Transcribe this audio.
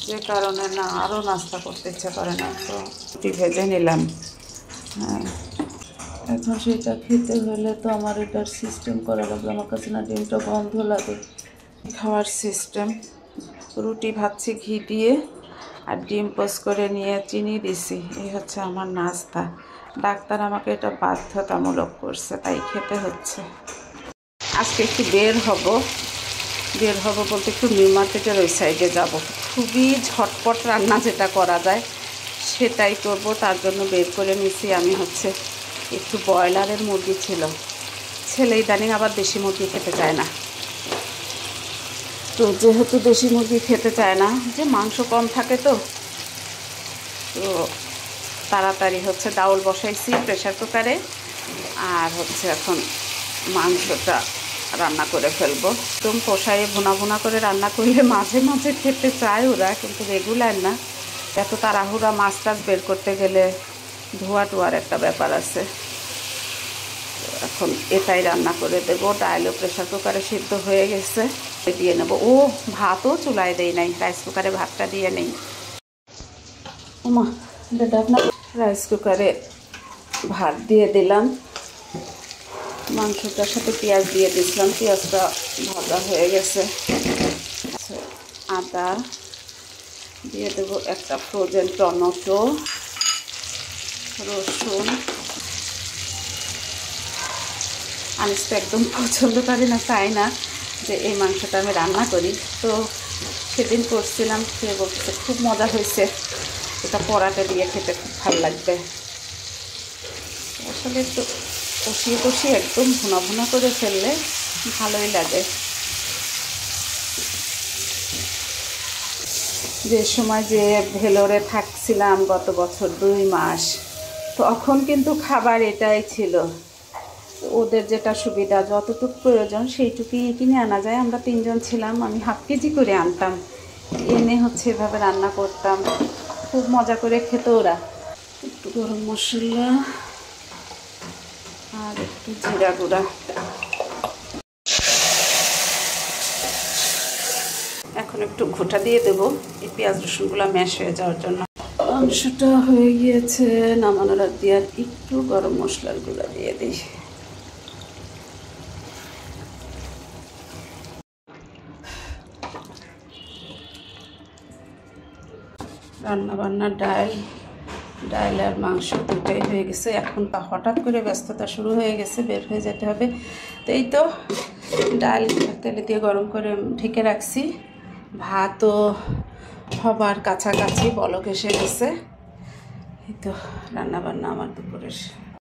যে কারণে না আরও নাস্তা করতে ইচ্ছা করে না। তো রুটি ভেজে নিলাম। হ্যাঁ, এখন সেটা খেতে হলে তো আমার এটার সিস্টেম করা লাগবে। আমার কাছে না ডিমটা বন্ধ লাগে খাওয়ার সিস্টেম। রুটি ভাজছি ঘি দিয়ে, আর ডিম পোস্ট করে নিয়ে চিনি দিছি। এই হচ্ছে আমার নাস্তা। ডাক্তার আমাকে এটা বাধ্যতামূলক করছে, তাই খেতে হচ্ছে। আজকে একটু বের হব বলতে একটু নিউ মার্কেটের ওই সাইডে যাব। খুবই ঝটপট রান্না যেটা করা যায় সেটাই করব। তার জন্য বের করে নিছি আমি হচ্ছে একটু ব্রয়লারের মুরগি ছিল। ছেলে ইদানিং আবার দেশি মুরগি খেতে চায় না। তো যেহেতু দেশি মুরগি খেতে চায় না, যে মাংস কম থাকে, তো তাড়াতাড়ি হচ্ছে ডাউল বসাইছি প্রেশার কুকারে, আর হচ্ছে এখন মাংসটা রান্না করে ফেলবো। একদম কষাইয়ে ভুনা ভুনা করে রান্না করলে মাঝে মাঝে খেতে চায় ওরা, কিন্তু রেগুলার না। এত তাড়াহুড়া মাছ টাছ বের করতে গেলে ধোয়া টোয়ার একটা ব্যাপার আছে। এখন এটাই রান্না করে দেবো। ডালও প্রেশার কুকারে সিদ্ধ হয়ে গেছে, দিয়ে নেবো। ও ভাতও চুলায় দেই নাই, রাইস কুকারে ভাতটা দিয়ে নেই। ওমা, রাইস কুকারে ভাত দিয়ে দিলাম, মাংসটার সাথে পেঁয়াজ দিয়ে দিয়েছিলাম। পেঁয়াজটা ভাজা হয়ে গেছে। আদা দিয়ে দেবো, একটা ফ্রোজেন টমেটো, রসুন। আমি তো একদম পছন্দ করি না, চাই না যে এই মাংসটা আমি রান্না করি। তো সেদিন করছিলাম, খেয়ে বলতেছে খুব মজা হয়েছে, এটা পরাটা দিয়ে খেতে খুব ভালো লাগবে। আসলে একটু কষিয়ে একদম ভুনা ভুনা করে ফেললে ভালোই লাগে। যে সময় যে ভেলোরে থাকছিলাম গত বছর 2 মাস, তখন কিন্তু খাবার এটাই ছিল। ওদের যেটা সুবিধা, যতটুকু প্রয়োজন সেইটুকুই কিনে আনা যায়। আমরা 3 জন ছিলাম, আমি হাফ কেজি করে আনতাম, এনে হচ্ছে এভাবে রান্না করতাম। খুব মজা করে খেত ওরা। একটু গরম মশলা আর একটু জিরা গুঁড়া। এখন একটু ঘোটা দিয়ে দেবো এই পেঁয়াজ রসুনগুলো ম্যাশ হয়ে যাওয়ার জন্য। মাংসটা হয়ে গিয়েছে, নামানোর আগ দিয়ে আর একটু গরম মশলার গুঁড়া দিয়ে দিই। রান্নাবান্না ডাল আর মাংস দুটাই হয়ে গেছে। এখন হঠাৎ করে ব্যস্ততা শুরু হয়ে গেছে, বের হয়ে যেতে হবে। তো এই তো ডাল তেলে দিয়ে গরম করে ঢেকে রাখছি। ভাতও হবার কাছাকাছি, বলক এসে গেছে। এই তো রান্নাবান্না আমার দুপুরের।